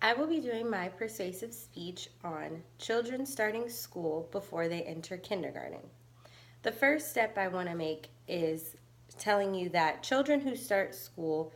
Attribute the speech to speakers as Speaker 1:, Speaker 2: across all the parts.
Speaker 1: I will be doing my persuasive speech on children starting school before they enter kindergarten. The first step I want to make is telling you that children who start school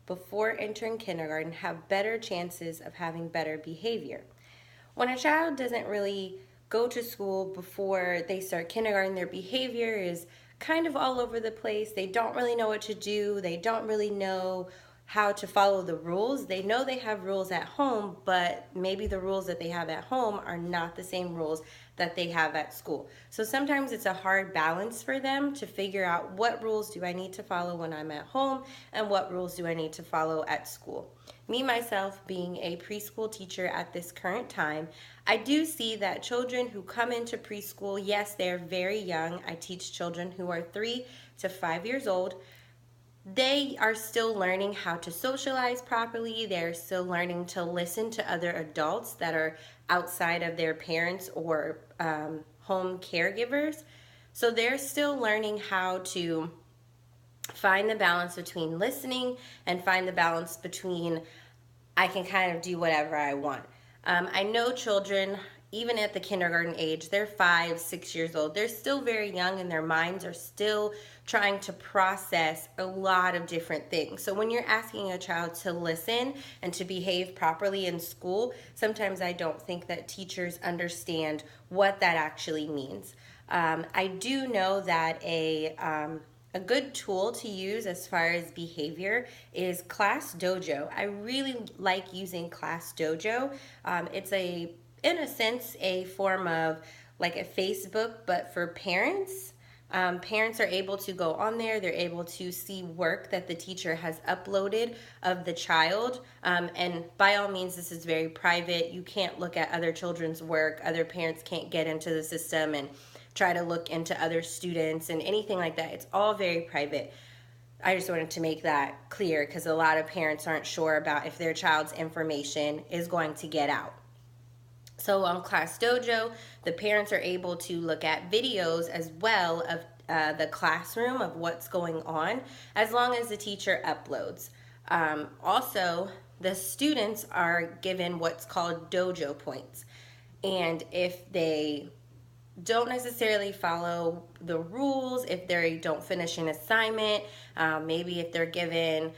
Speaker 1: before entering kindergarten have better chances of having better behavior. When a child doesn't really go to school before they start kindergarten, their behavior is kind of all over the place. They don't really know what to do, they don't really know how to follow the rules. They know they have rules at home, but maybe the rules that they have at home are not the same rules that they have at school. So sometimes it's a hard balance for them to figure out what rules do I need to follow when I'm at home and what rules do I need to follow at school. Me, myself, being a preschool teacher at this current time, I do see that children who come into preschool, yes, they're very young. I teach children who are 3 to 5 years old. They are still learning how to socialize properly. They're still learning to listen to other adults that are outside of their parents or home caregivers. So they're still learning how to find the balance between listening and find the balance between I can kind of do whatever I want. I know children, even at the kindergarten age, they're 5, 6 years old. They're still very young and their minds are still trying to process a lot of different things. So when you're asking a child to listen and to behave properly in school, sometimes I don't think that teachers understand what that actually means. I do know that a good tool to use as far as behavior is Class Dojo. I really like using Class Dojo. It's in a sense, a form of like a Facebook, but for parents. Parents are able to go on there. They're able to see work that the teacher has uploaded of the child. And by all means, this is very private. You can't look at other children's work. Other parents can't get into the system and try to look into other students and anything like that. It's all very private. I just wanted to make that clear because a lot of parents aren't sure about if their child's information is going to get out. So on Class Dojo, the parents are able to look at videos as well of the classroom of what's going on, as long as the teacher uploads. Also, the students are given what's called dojo points. And if they don't necessarily follow the rules, if they don't finish an assignment, maybe if they're given,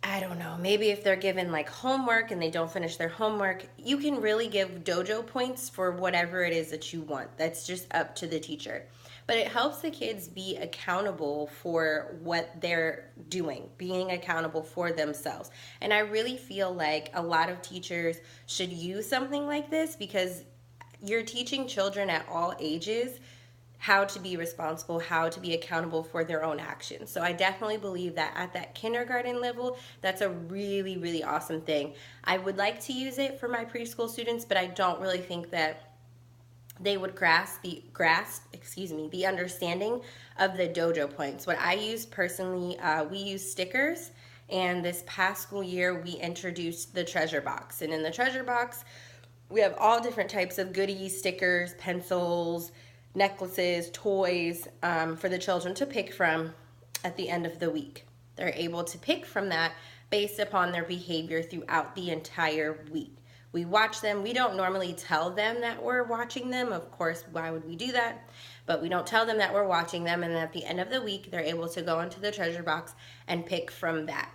Speaker 1: I don't know, maybe if they're given like homework and they don't finish their homework, you can really give dojo points for whatever it is that you want. That's just up to the teacher. But it helps the kids be accountable for what they're doing, being accountable for themselves. And I really feel like a lot of teachers should use something like this because you're teaching children at all ages how to be responsible, how to be accountable for their own actions. So I definitely believe that at that kindergarten level, that's a really, really awesome thing. I would like to use it for my preschool students, but I don't really think that they would grasp the understanding of the dojo points. What I use personally, we use stickers, and this past school year we introduced the treasure box. And in the treasure box, we have all different types of goodies, stickers, pencils, necklaces, toys for the children to pick from at the end of the week. They're able to pick from that based upon their behavior throughout the entire week. We watch them. We don't normally tell them that we're watching them. Of course, why would we do that? But we don't tell them that we're watching them. And then at the end of the week, they're able to go into the treasure box and pick from that.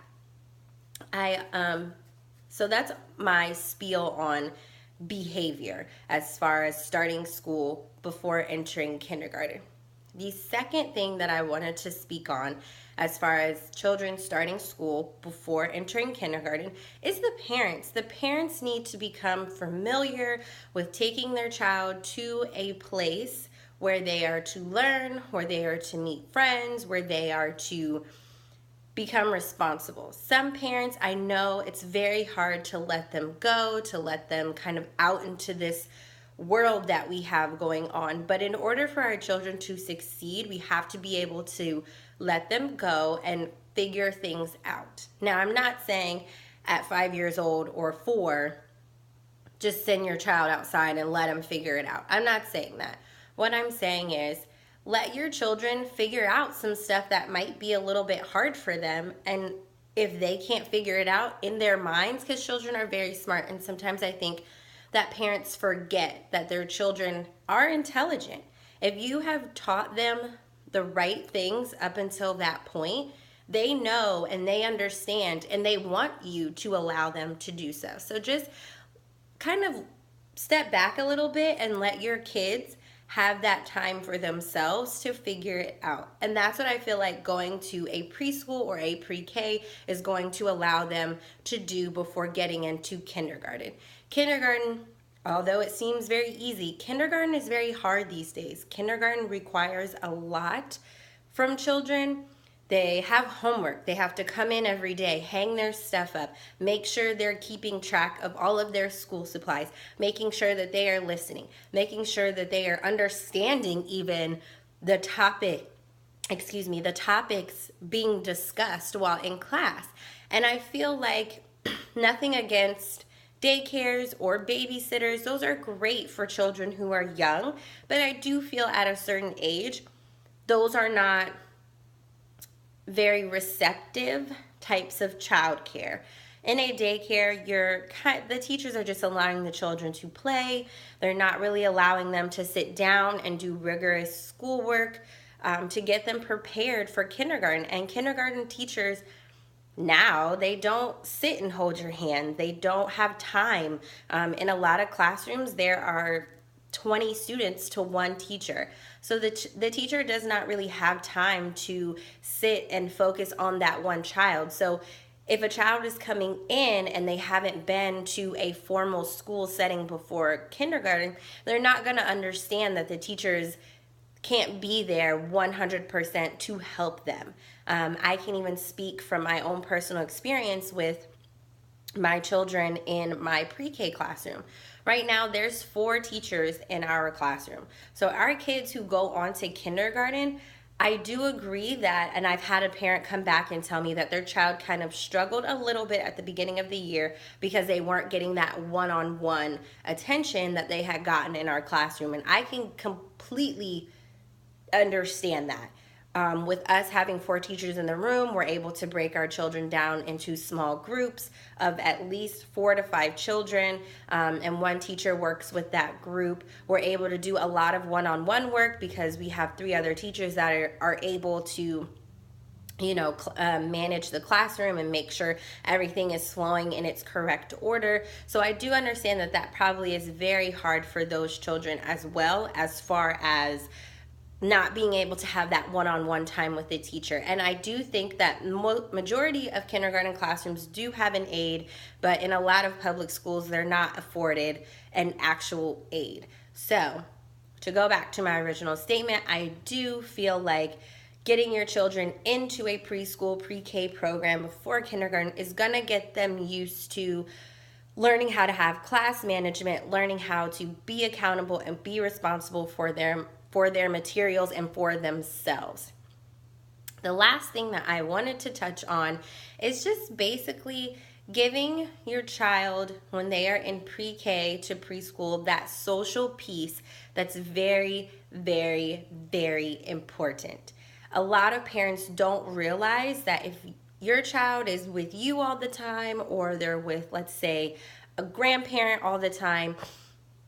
Speaker 1: So that's my spiel on behavior as far as starting school before entering kindergarten. The second thing that I wanted to speak on as far as children starting school before entering kindergarten is the parents. The parents need to become familiar with taking their child to a place where they are to learn, where they are to meet friends, where they are to become responsible. Some parents, I know it's very hard to let them go, to let them kind of out into this world that we have going on. But in order for our children to succeed, we have to be able to let them go and figure things out. Now, I'm not saying at 5 years old or 4, just send your child outside and let them figure it out. I'm not saying that. What I'm saying is, let your children figure out some stuff that might be a little bit hard for them and if they can't figure it out in their minds, because children are very smart, and sometimes I think that parents forget that their children are intelligent. If you have taught them the right things up until that point, they know and they understand and they want you to allow them to do so. So just kind of step back a little bit and let your kids have that time for themselves to figure it out. And that's what I feel like going to a preschool or a pre-K is going to allow them to do before getting into kindergarten. Kindergarten, although it seems very easy, kindergarten is very hard these days. Kindergarten requires a lot from children. They have homework. They have to come in every day, hang their stuff up, make sure they're keeping track of all of their school supplies, making sure that they are listening, making sure that they are understanding even the the topics being discussed while in class. And I feel like nothing against daycares or babysitters. Those are great for children who are young, but I do feel at a certain age, those are not very receptive types of childcare. In a daycare, the teachers are just allowing the children to play. They're not really allowing them to sit down and do rigorous schoolwork to get them prepared for kindergarten. And kindergarten teachers now, they don't sit and hold your hand. They don't have time. In a lot of classrooms, there are 20 students to one teacher. So the teacher does not really have time to sit and focus on that one child. So if a child is coming in and they haven't been to a formal school setting before kindergarten, they're not going to understand that the teachers can't be there 100% to help them. I can even speak from my own personal experience with my children in my pre-K classroom. Right now, there's 4 teachers in our classroom. So our kids who go on to kindergarten, I do agree that, and I've had a parent come back and tell me that their child kind of struggled a little bit at the beginning of the year because they weren't getting that one-on-one attention that they had gotten in our classroom. And I can completely understand that. With us having 4 teachers in the room, we're able to break our children down into small groups of at least 4 to 5 children, and one teacher works with that group. We're able to do a lot of one-on-one work because we have 3 other teachers that are able to manage the classroom and make sure everything is flowing in its correct order. So I do understand that probably is very hard for those children as well, as far as not being able to have that one-on-one time with the teacher. And I do think that majority of kindergarten classrooms do have an aide, but in a lot of public schools, they're not afforded an actual aide. So to go back to my original statement, I do feel like getting your children into a preschool, pre-K program before kindergarten is gonna get them used to learning how to have class management, learning how to be accountable and be responsible for their materials and for themselves. The last thing that I wanted to touch on is just basically giving your child, when they are in pre-K to preschool, that social piece that's very, very, very important. A lot of parents don't realize that if your child is with you all the time, or they're with, let's say, a grandparent all the time,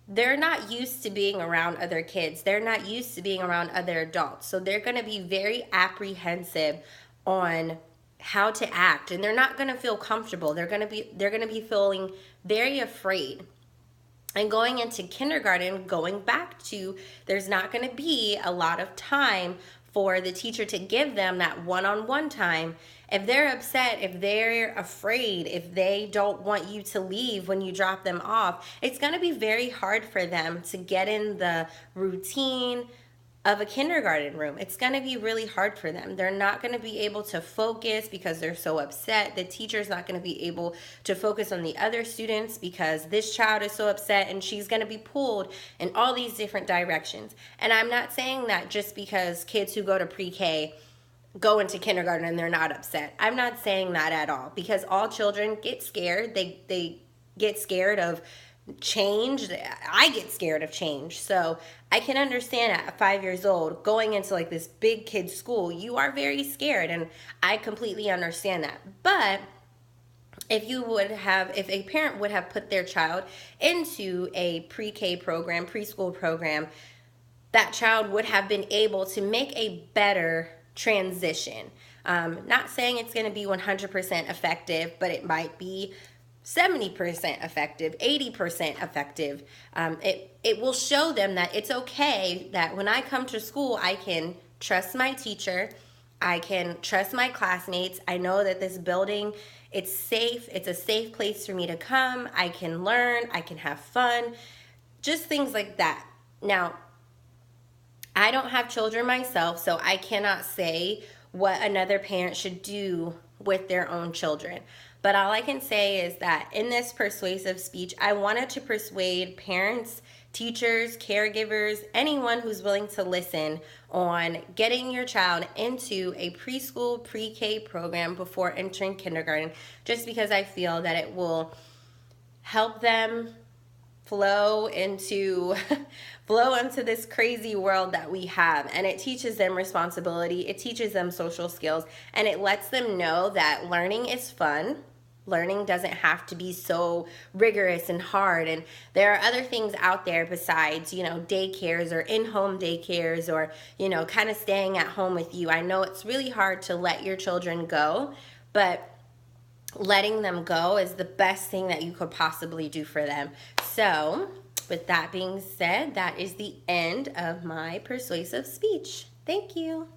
Speaker 1: they're not used to being around other kids. They're not used to being around other adults. So they're going to be very apprehensive on how to act, and they're not going to feel comfortable. They're going to be feeling very afraid. And going into kindergarten, going back to, there's not going to be a lot of time for the teacher to give them that one-on-one time. If they're upset, if they're afraid, if they don't want you to leave when you drop them off, it's going to be very hard for them to get in the routine of a kindergarten room. It's going to be really hard for them. They're not going to be able to focus because they're so upset. The teacher's not going to be able to focus on the other students because this child is so upset, and she's going to be pulled in all these different directions. And I'm not saying that just because kids who go to pre-K go into kindergarten and they're not upset. I'm not saying that at all, because all children get scared. They get scared of change, I get scared of change. So I can understand at 5 years old going into like this big kid school, you are very scared, and I completely understand that. But if a parent would have put their child into a pre-K program, preschool program, that child would have been able to make a better transition. Not saying it's going to be 100% effective, but it might be 70% effective, 80% effective. It will show them that it's okay that when I come to school, I can trust my teacher, I can trust my classmates. I know that this building, it's safe. It's a safe place for me to come. I can learn, I can have fun, just things like that. Now, I don't have children myself, so I cannot say what another parent should do with their own children. But all I can say is that in this persuasive speech, I wanted to persuade parents, teachers, caregivers, anyone who's willing to listen on getting your child into a preschool, pre-K program before entering kindergarten, just because I feel that it will help them flow into this crazy world that we have. And it teaches them responsibility, it teaches them social skills, and it lets them know that learning is fun. Learning doesn't have to be so rigorous and hard, and there are other things out there besides, daycares or in-home daycares, or, kind of staying at home with you. I know it's really hard to let your children go, but letting them go is the best thing that you could possibly do for them. So, with that being said, that is the end of my persuasive speech. Thank you.